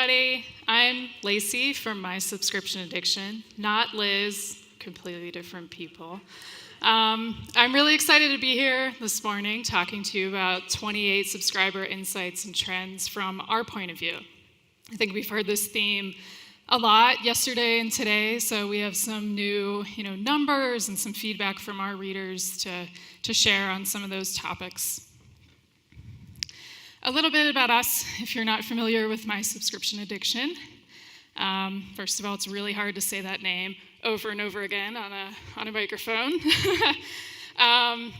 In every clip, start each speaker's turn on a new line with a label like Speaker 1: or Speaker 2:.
Speaker 1: everybody. I'm Lacey from My Subscription Addiction, not Liz, completely different people. I'm really excited to be here this morning talking to you about 28 subscriber insights and trends from our point of view. I think we've heard this theme a lot yesterday and today, so we have some new numbers and some feedback from our readers to share on some of those topics. A little bit about us, if you're not familiar with My Subscription Addiction. First of all, it's really hard to say that name over and over again on a microphone.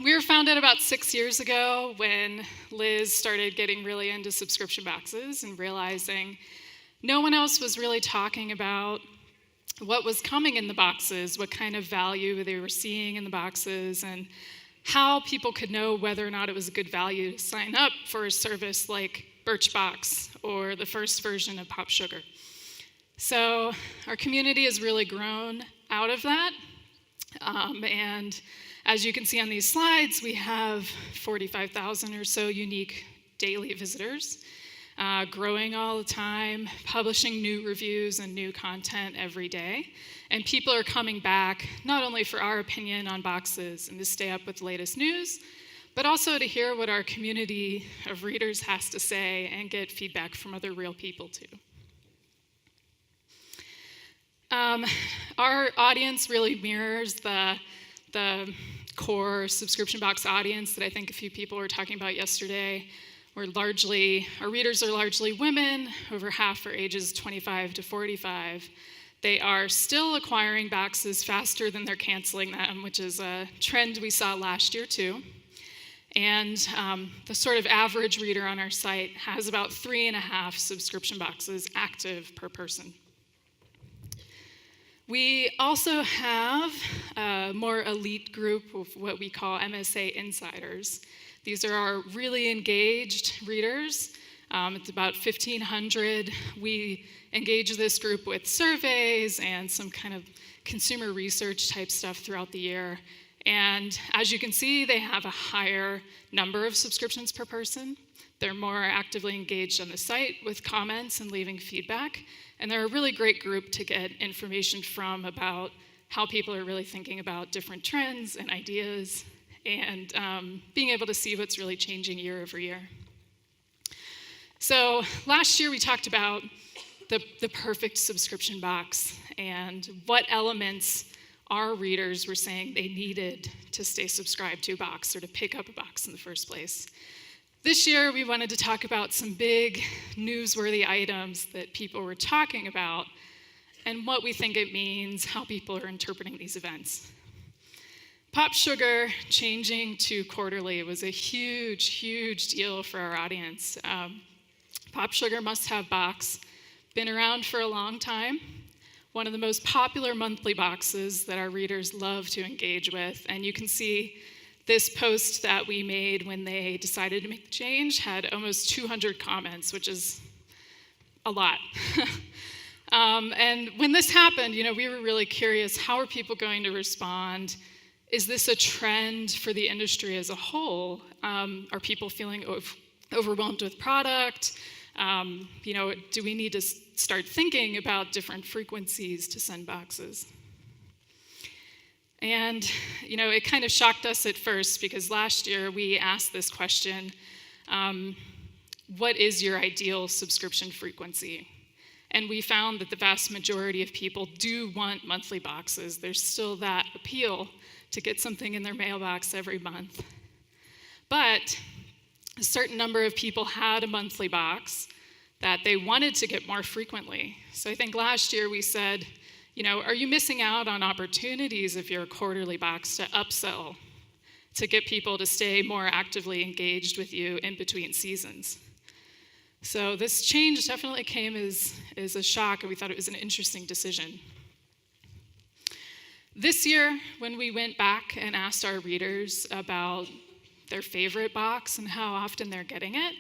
Speaker 1: We were founded about 6 years ago when Liz started getting really into subscription boxes and realizing no one else was really talking about what was coming in the boxes, what kind of value they were seeing in the boxes, and how people could know whether or not it was a good value to sign up for a service like Birchbox or the first version of Pop Sugar. So our community has really grown out of that. And as you can see on these slides, we have 45,000 or so unique daily visitors, growing all the time, publishing new reviews and new content every day. And people are coming back not only for our opinion on boxes and to stay up with the latest news, but also to hear what our community of readers has to say and get feedback from other real people too. Our audience really mirrors the core subscription box audience that I think a few people were talking about yesterday. Our readers are largely women, over half are ages 25 to 45. They are still acquiring boxes faster than they're canceling them, which is a trend we saw last year too. And the sort of average reader on our site has about 3.5 subscription boxes active per person. We also have a more elite group of what we call MSA insiders. These are our really engaged readers. It's about 1,500. We engage this group with surveys and some kind of consumer research type stuff throughout the year. And as you can see, they have a higher number of subscriptions per person. They're more actively engaged on the site with comments and leaving feedback. And they're a really great group to get information from about how people are really thinking about different trends and ideas and being able to see what's really changing year over year. So last year we talked about the perfect subscription box and what elements our readers were saying they needed to stay subscribed to a box or to pick up a box in the first place. This year we wanted to talk about some big newsworthy items that people were talking about and what we think it means, how people are interpreting these events. Pop Sugar changing to quarterly was a huge, huge deal for our audience. Pop Sugar must-have box, been around for a long time, one of the most popular monthly boxes that our readers love to engage with. And you can see this post that we made when they decided to make the change had almost 200 comments, which is a lot. And when this happened, we were really curious, how are people going to respond? Is this a trend for the industry as a whole? Are people feeling overwhelmed with product? Do we need to start thinking about different frequencies to send boxes? And, it kind of shocked us at first because last year we asked this question, what is your ideal subscription frequency? And we found that the vast majority of people do want monthly boxes. There's still that appeal to get something in their mailbox every month. But a certain number of people had a monthly box that they wanted to get more frequently. So I think last year we said, are you missing out on opportunities if you're a quarterly box to upsell, to get people to stay more actively engaged with you in between seasons? So this change definitely came as a shock, and we thought it was an interesting decision. This year, when we went back and asked our readers about their favorite box and how often they're getting it,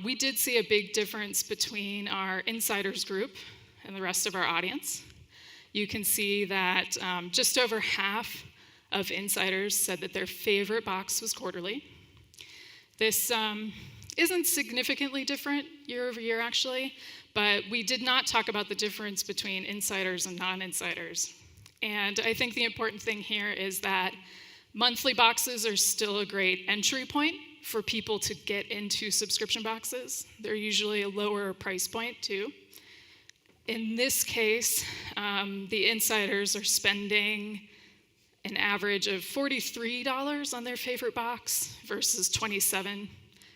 Speaker 1: we did see a big difference between our insiders group and the rest of our audience. You can see that just over half of insiders said that their favorite box was quarterly. This isn't significantly different year over year, actually, but we did not talk about the difference between insiders and non-insiders. And I think the important thing here is that monthly boxes are still a great entry point for people to get into subscription boxes. They're usually a lower price point, too. In this case, the insiders are spending an average of $43 on their favorite box versus $27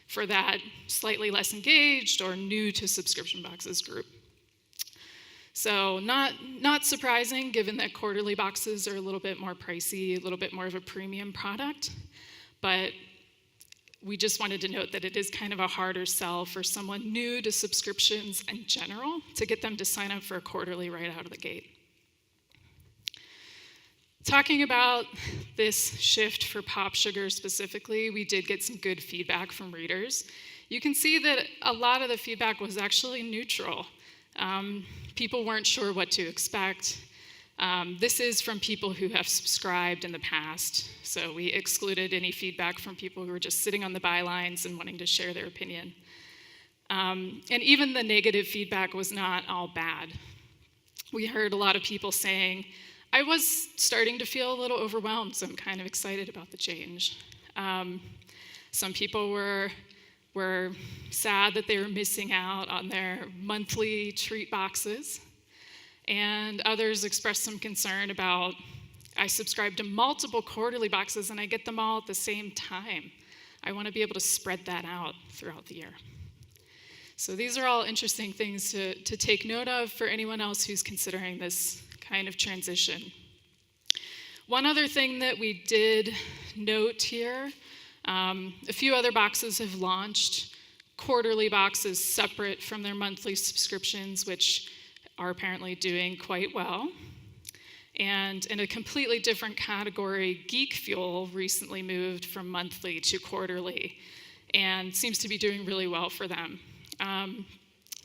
Speaker 1: for that slightly less engaged or new to subscription boxes group. So not surprising, given that quarterly boxes are a little bit more pricey, a little bit more of a premium product, but we just wanted to note that it is kind of a harder sell for someone new to subscriptions in general to get them to sign up for a quarterly right out of the gate. Talking about this shift for Pop Sugar specifically, we did get some good feedback from readers. You can see that a lot of the feedback was actually neutral. People weren't sure what to expect. This is from people who have subscribed in the past, so we excluded any feedback from people who were just sitting on the bylines and wanting to share their opinion. And even the negative feedback was not all bad. We heard a lot of people saying, I was starting to feel a little overwhelmed, so I'm kind of excited about the change. Some people were sad that they were missing out on their monthly treat boxes, and others expressed some concern about, I subscribe to multiple quarterly boxes and I get them all at the same time. I want to be able to spread that out throughout the year. So these are all interesting things to take note of for anyone else who's considering this kind of transition. One other thing that we did note here, a few other boxes have launched quarterly boxes separate from their monthly subscriptions, which are apparently doing quite well. And in a completely different category, Geek Fuel recently moved from monthly to quarterly and seems to be doing really well for them.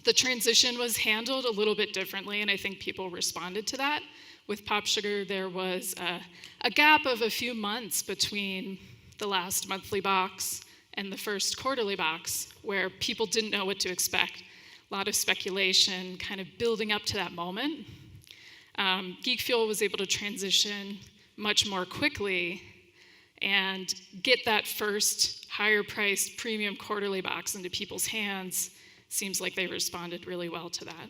Speaker 1: The transition was handled a little bit differently, and I think people responded to that. With Pop Sugar, there was a gap of a few months between the last monthly box and the first quarterly box, where people didn't know what to expect. A lot of speculation kind of building up to that moment. Geek Fuel was able to transition much more quickly and get that first higher priced premium quarterly box into people's hands. Seems like they responded really well to that.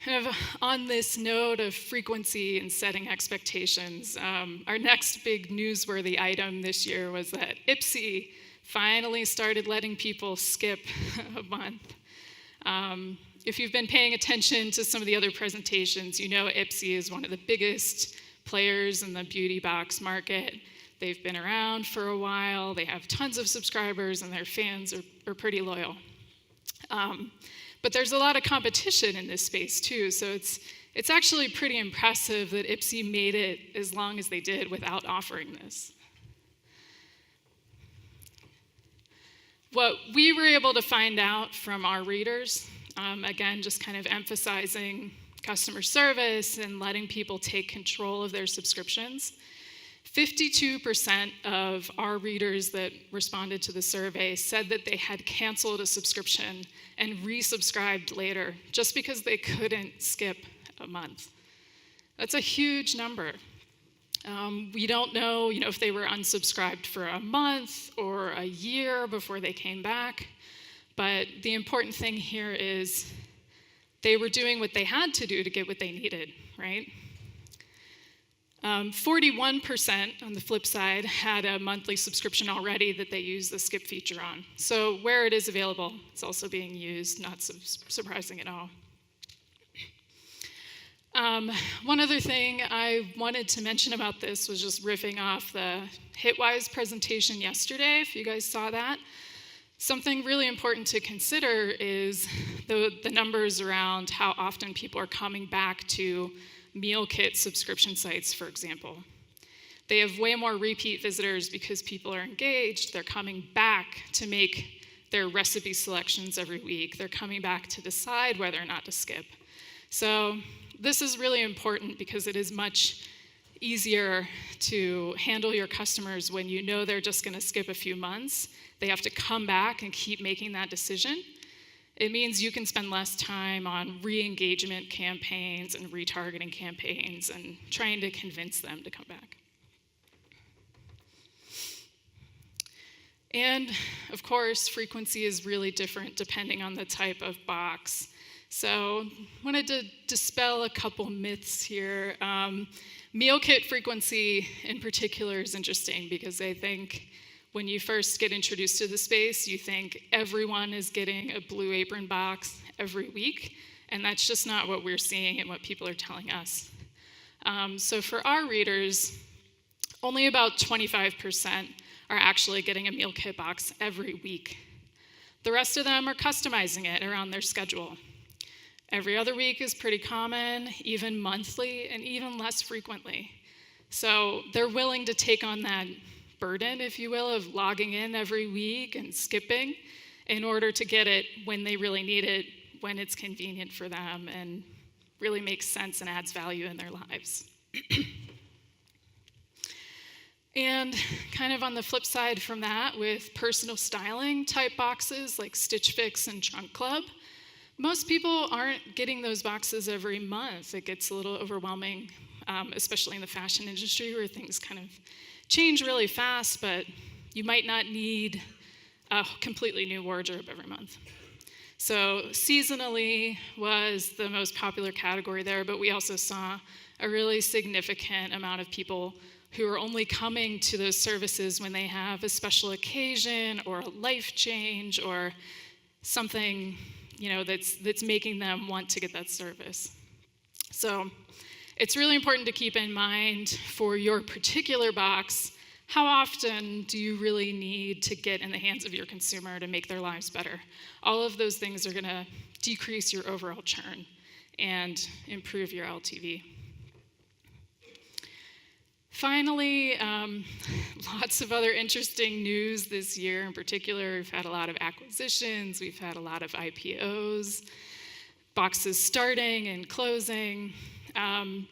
Speaker 1: Kind of on this note of frequency and setting expectations, our next big newsworthy item this year was that Ipsy finally started letting people skip a month. If you've been paying attention to some of the other presentations, you know Ipsy is one of the biggest players in the beauty box market. They've been around for a while, they have tons of subscribers, and their fans are pretty loyal. But there's a lot of competition in this space too, so it's actually pretty impressive that Ipsy made it as long as they did without offering this. What we were able to find out from our readers, again, just kind of emphasizing customer service and letting people take control of their subscriptions, 52% of our readers that responded to the survey said that they had canceled a subscription and resubscribed later just because they couldn't skip a month. That's a huge number. We don't know, if they were unsubscribed for a month or a year before they came back, but the important thing here is they were doing what they had to do to get what they needed, right? 41% on the flip side had a monthly subscription already that they use the skip feature on. So where it is available, it's also being used, not surprising at all. One other thing I wanted to mention about this was just riffing off the Hitwise presentation yesterday, if you guys saw that. Something really important to consider is the numbers around how often people are coming back to meal kit subscription sites, for example. They have way more repeat visitors because people are engaged. They're coming back to make their recipe selections every week. They're coming back to decide whether or not to skip. So this is really important because it is much easier to handle your customers when you know they're just going to skip a few months. They have to come back and keep making that decision. It means you can spend less time on re-engagement campaigns and retargeting campaigns and trying to convince them to come back. And of course, frequency is really different depending on the type of box. So I wanted to dispel a couple myths here. Meal kit frequency in particular is interesting because I think when you first get introduced to the space, you think everyone is getting a Blue Apron box every week, and that's just not what we're seeing and what people are telling us. So for our readers, only about 25% are actually getting a meal kit box every week. The rest of them are customizing it around their schedule. Every other week is pretty common, even monthly, and even less frequently. So they're willing to take on that burden, if you will, of logging in every week and skipping in order to get it when they really need it, when it's convenient for them, and really makes sense and adds value in their lives. And kind of on the flip side from that, with personal styling type boxes like Stitch Fix and Trunk Club, most people aren't getting those boxes every month. It gets a little overwhelming, especially in the fashion industry where things kind of change really fast, but you might not need a completely new wardrobe every month. So seasonally was the most popular category there, but we also saw a really significant amount of people who are only coming to those services when they have a special occasion or a life change or something, that's making them want to get that service. So it's really important to keep in mind for your particular box, how often do you really need to get in the hands of your consumer to make their lives better? All of those things are going to decrease your overall churn and improve your LTV. Finally, lots of other interesting news this year. In particular, we've had a lot of acquisitions, we've had a lot of IPOs, boxes starting and closing.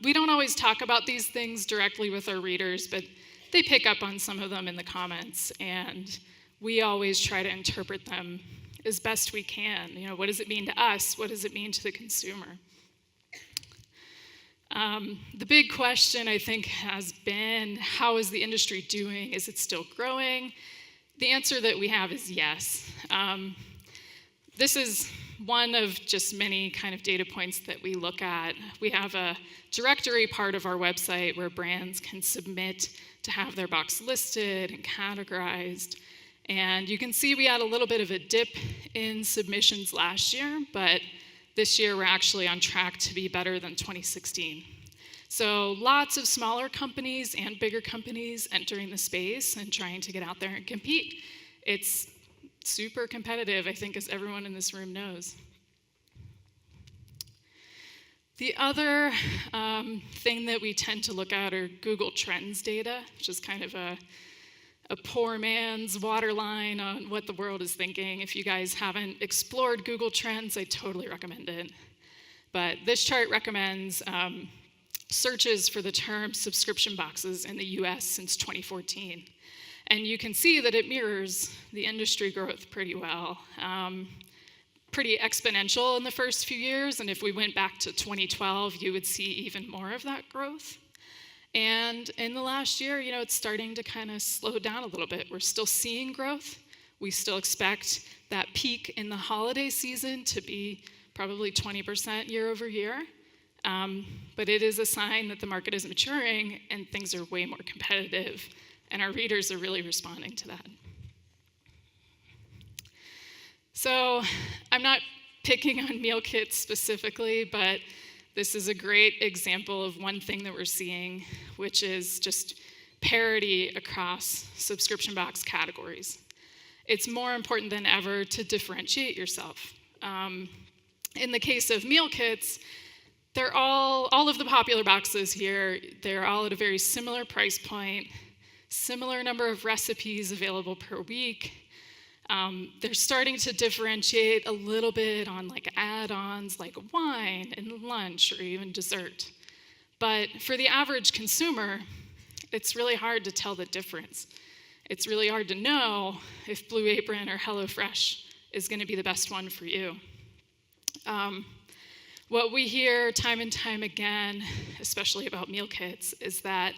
Speaker 1: We don't always talk about these things directly with our readers, but they pick up on some of them in the comments, and we always try to interpret them as best we can. What does it mean to us? What does it mean to the consumer? The big question, I think, has been, how is the industry doing? Is it still growing? The answer that we have is yes. This is one of just many kind of data points that we look at. We have a directory part of our website where brands can submit to have their box listed and categorized. And you can see we had a little bit of a dip in submissions last year, but this year we're actually on track to be better than 2016. So lots of smaller companies and bigger companies entering the space and trying to get out there and compete. It's super competitive, I think, as everyone in this room knows. The other thing that we tend to look at are Google Trends data, which is kind of a poor man's waterline on what the world is thinking. If you guys haven't explored Google Trends, I totally recommend it. But this chart recommends searches for the term subscription boxes in the US since 2014. And you can see that it mirrors the industry growth pretty well. Pretty exponential in the first few years, and if we went back to 2012, you would see even more of that growth. And in the last year, it's starting to kind of slow down a little bit. We're still seeing growth. We still expect that peak in the holiday season to be probably 20% year over year. But it is a sign that the market is maturing and things are way more competitive, and our readers are really responding to that. So I'm not picking on meal kits specifically, but this is a great example of one thing that we're seeing, which is just parity across subscription box categories. It's more important than ever to differentiate yourself. In the case of meal kits, they're all of the popular boxes here, they're all at a very similar price point, similar number of recipes available per week. They're starting to differentiate a little bit on like add-ons like wine and lunch or even dessert. But for the average consumer, it's really hard to tell the difference. It's really hard to know if Blue Apron or HelloFresh is going to be the best one for you. What we hear time and time again, especially about meal kits, is that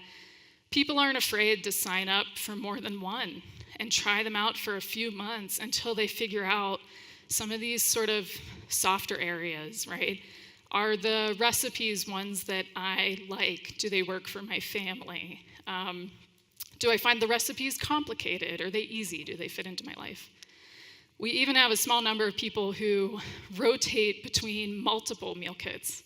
Speaker 1: people aren't afraid to sign up for more than one and try them out for a few months until they figure out some of these sort of softer areas, right? Are the recipes ones that I like? Do they work for my family? Do I find the recipes complicated? Are they easy? Do they fit into my life? We even have a small number of people who rotate between multiple meal kits.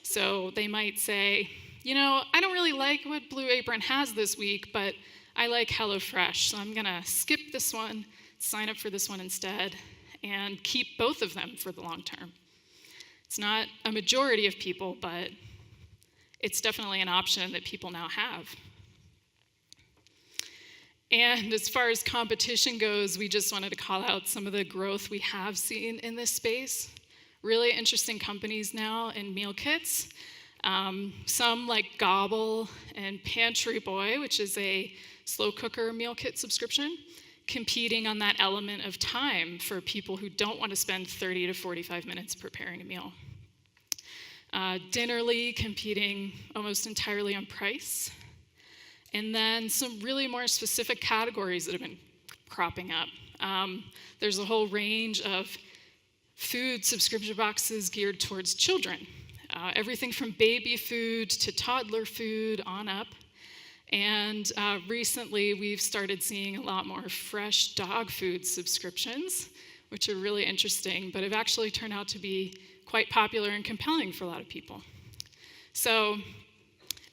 Speaker 1: So they might say, I don't really like what Blue Apron has this week, but I like HelloFresh, so I'm gonna skip this one, sign up for this one instead, and keep both of them for the long term. It's not a majority of people, but it's definitely an option that people now have. And as far as competition goes, we just wanted to call out some of the growth we have seen in this space. Really interesting companies now in meal kits. Some like Gobble and Pantry Boy, which is a slow cooker meal kit subscription, competing on that element of time for people who don't want to spend 30 to 45 minutes preparing a meal. Dinnerly competing almost entirely on price. And then some really more specific categories that have been cropping up. There's a whole range of food subscription boxes geared towards children. Everything from baby food to toddler food on up. And recently we've started seeing a lot more fresh dog food subscriptions, which are really interesting, but have actually turned out to be quite popular and compelling for a lot of people. So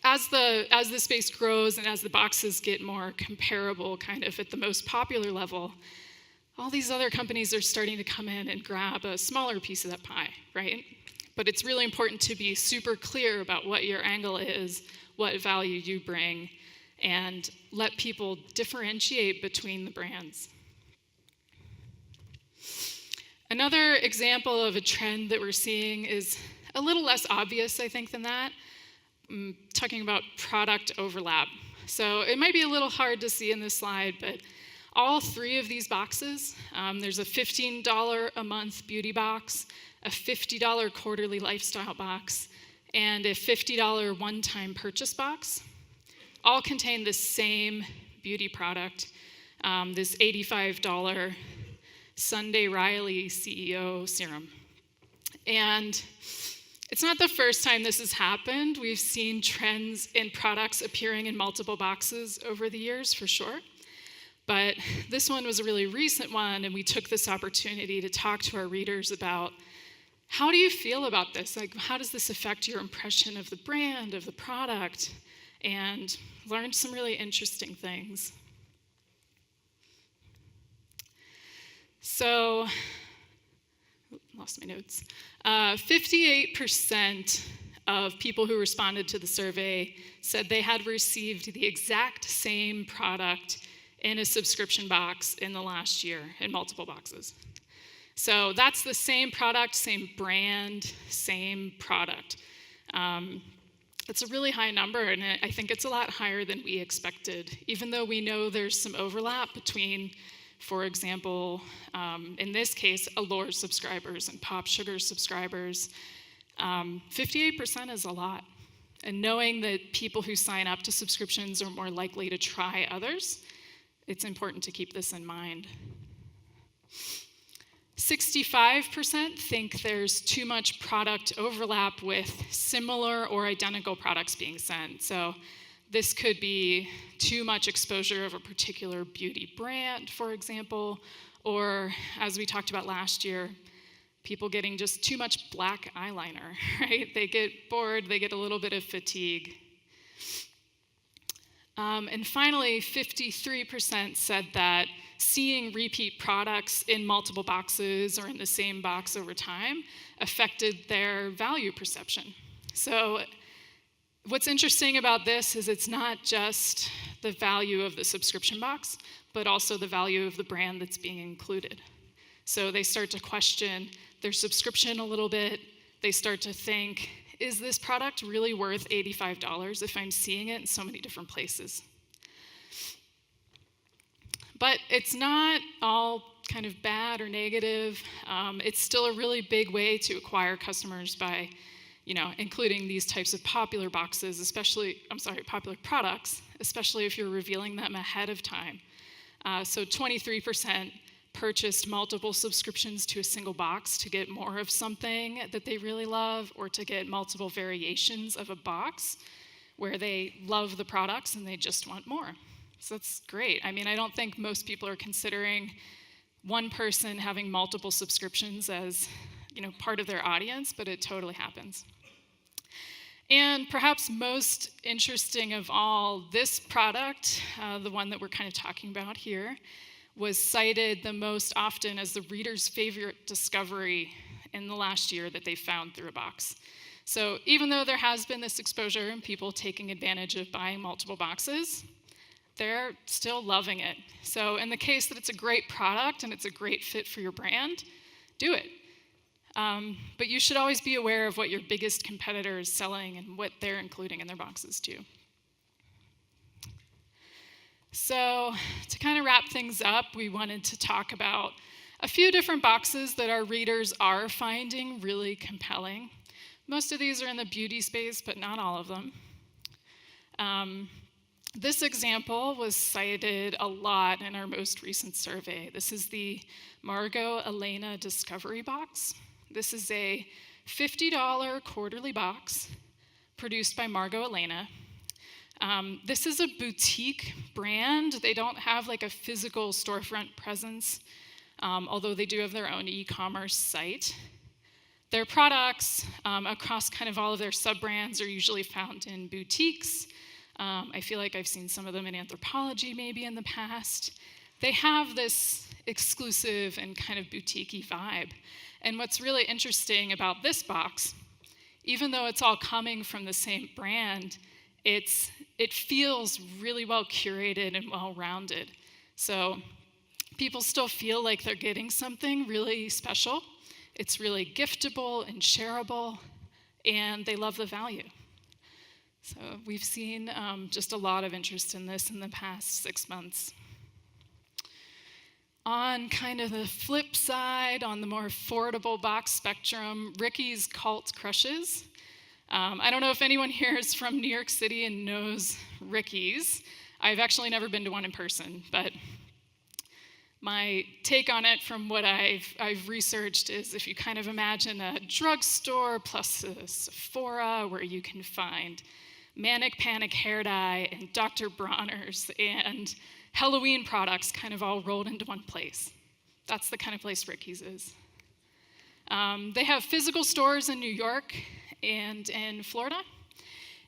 Speaker 1: as the space grows and as the boxes get more comparable, kind of at the most popular level, all these other companies are starting to come in and grab a smaller piece of that pie, right? But it's really important to be super clear about what your angle is, what value you bring, and let people differentiate between the brands. Another example of a trend that we're seeing is a little less obvious, I think, than that. I'm talking about product overlap. So it might be a little hard to see in this slide, but all three of these boxes, there's a $15 a month beauty box, a $50 quarterly lifestyle box, and a $50 one-time purchase box, all contain the same beauty product, this $85 Sunday Riley CEO serum. And it's not the first time this has happened. We've seen trends in products appearing in multiple boxes over the years, for sure. But this one was a really recent one, and we took this opportunity to talk to our readers about how do you feel about this? Like, how does this affect your impression of the brand, of the product? And learned some really interesting things. So, lost my notes. 58% of people who responded to the survey said they had received the exact same product in a subscription box in the last year in multiple boxes. So that's the same product, same brand, same product. It's a really high number, and I think it's a lot higher than we expected, even though we know there's some overlap between, for example, in this case, Allure subscribers and Pop Sugar subscribers. 58% is a lot. And knowing that people who sign up to subscriptions are more likely to try others, it's important to keep this in mind. 65% think there's too much product overlap with similar or identical products being sent. So this could be too much exposure of a particular beauty brand, for example, or as we talked about last year, people getting just too much black eyeliner, right? They get bored, they get a little bit of fatigue. And finally, 53% said that seeing repeat products in multiple boxes or in the same box over time affected their value perception. So what's interesting about this is it's not just the value of the subscription box, but also the value of the brand that's being included. So they start to question their subscription a little bit. They start to think, is this product really worth $85 if I'm seeing it in so many different places? But it's not all kind of bad or negative. It's still a really big way to acquire customers by, including these types of popular boxes, popular products, especially if you're revealing them ahead of time. So 23% purchased multiple subscriptions to a single box to get more of something that they really love, or to get multiple variations of a box where they love the products and they just want more. So that's great. I mean, I don't think most people are considering one person having multiple subscriptions as, part of their audience, but it totally happens. And perhaps most interesting of all, this product, the one that we're kind of talking about here, was cited the most often as the reader's favorite discovery in the last year that they found through a box. So even though there has been this exposure and people taking advantage of buying multiple boxes, they're still loving it. So in the case that it's a great product and it's a great fit for your brand, do it. But you should always be aware of what your biggest competitor is selling and what they're including in their boxes too. So to kind of wrap things up, we wanted to talk about a few different boxes that our readers are finding really compelling. Most of these are in the beauty space, but not all of them. This example was cited a lot in our most recent survey. This is the Margot Elena Discovery Box. This is a $50 quarterly box produced by Margot Elena. This is a boutique brand. They don't have like a physical storefront presence, although they do have their own e-commerce site. Their products across kind of all of their sub-brands are usually found in boutiques. I feel like I've seen some of them in Anthropologie maybe in the past. They have this exclusive and kind of boutique-y vibe. And what's really interesting about this box, even though it's all coming from the same brand, it feels really well curated and well-rounded. So people still feel like they're getting something really special. It's really giftable and shareable, and they love the value. So we've seen just a lot of interest in this in the past 6 months. On kind of the flip side, on the more affordable box spectrum, Ricky's Cult Crushes. I don't know if anyone here is from New York City and knows Ricky's. I've actually never been to one in person, but my take on it from what I've researched is if you kind of imagine a drugstore plus a Sephora where you can find Manic Panic hair dye and Dr. Bronner's and Halloween products kind of all rolled into one place. That's the kind of place Ricky's is. They have physical stores in New York and in Florida.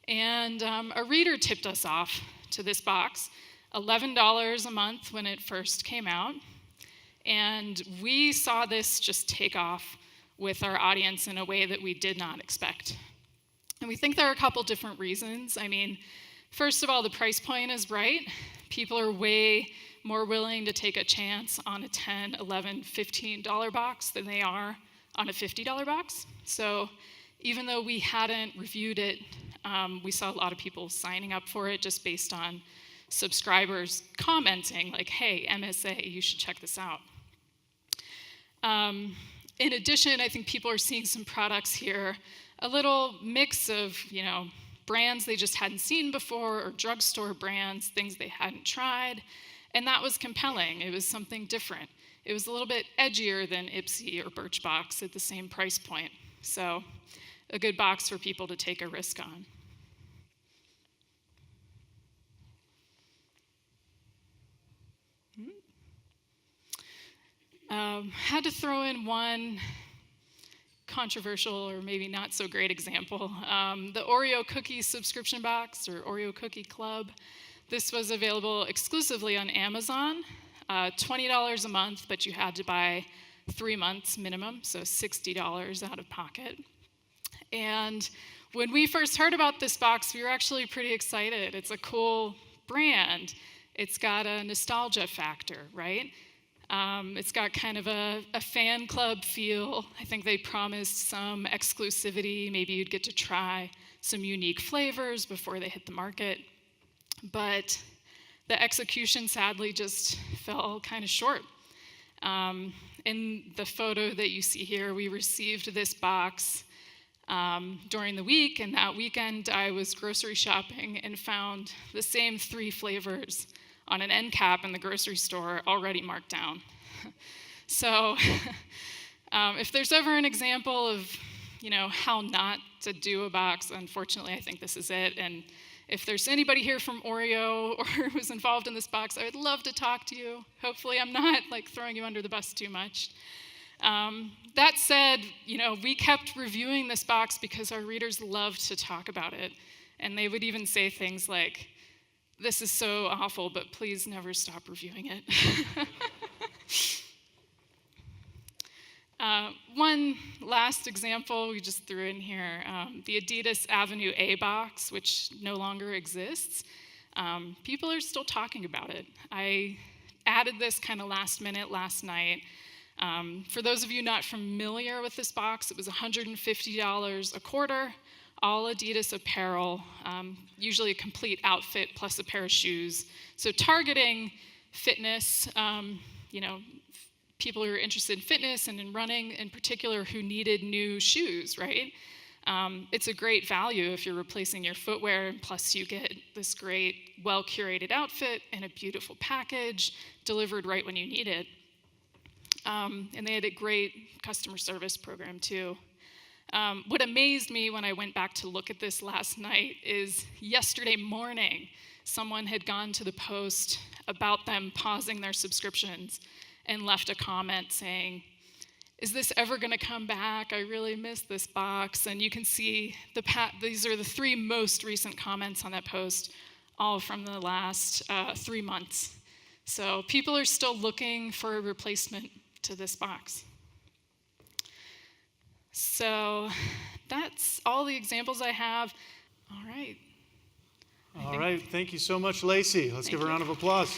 Speaker 1: And a reader tipped us off to this box, $11 a month when it first came out. And we saw this just take off with our audience in a way that we did not expect. And we think there are a couple different reasons. I mean, first of all, the price point is right. People are way more willing to take a chance on a $10, $11, $15 box than they are on a $50 box. So even though we hadn't reviewed it, we saw a lot of people signing up for it just based on subscribers commenting like, hey, MSA, you should check this out. In addition, I think people are seeing some products here, a little mix of, brands they just hadn't seen before or drugstore brands, things they hadn't tried, and that was compelling. It was something different. It was a little bit edgier than Ipsy or Birchbox at the same price point. So a good box for people to take a risk on. Had to throw in one controversial or maybe not so great example. The Oreo cookie subscription box or Oreo cookie club. This was available exclusively on Amazon, $20 a month, but you had to buy 3 months minimum, so $60 out of pocket. And when we first heard about this box, we were actually pretty excited. It's a cool brand. It's got a nostalgia factor, right? It's got kind of a fan club feel. I think they promised some exclusivity. Maybe you'd get to try some unique flavors before they hit the market. But the execution, sadly, just fell kind of short. In the photo that you see here, we received this box during the week, and that weekend I was grocery shopping and found the same 3 flavors on an end cap in the grocery store already marked down. So if there's ever an example of, how not to do a box, unfortunately, I think this is it. And if there's anybody here from Oreo or who's involved in this box, I would love to talk to you. Hopefully I'm not throwing you under the bus too much. That said, we kept reviewing this box because our readers loved to talk about it. And they would even say things like, "This is so awful, but please never stop reviewing it." One last example we just threw in here, the Adidas Avenue A box, which no longer exists. People are still talking about it. I added this kind of last minute last night. For those of you not familiar with this box, it was $150 a quarter, all Adidas apparel, usually a complete outfit plus a pair of shoes. So targeting fitness, people who are interested in fitness and in running in particular who needed new shoes, right? It's a great value if you're replacing your footwear, and plus you get this great, well-curated outfit in a beautiful package delivered right when you need it. And they had a great customer service program too. What amazed me when I went back to look at this last night is yesterday morning, someone had gone to the post about them pausing their subscriptions and left a comment saying, "Is this ever going to come back? I really miss this box." And you can see these are the 3 most recent comments on that post, all from the last 3 months. So people are still looking for a replacement to this box. So that's all the examples I have. All right.
Speaker 2: All right. Thank you so much, Lacey. Let's give a round of applause.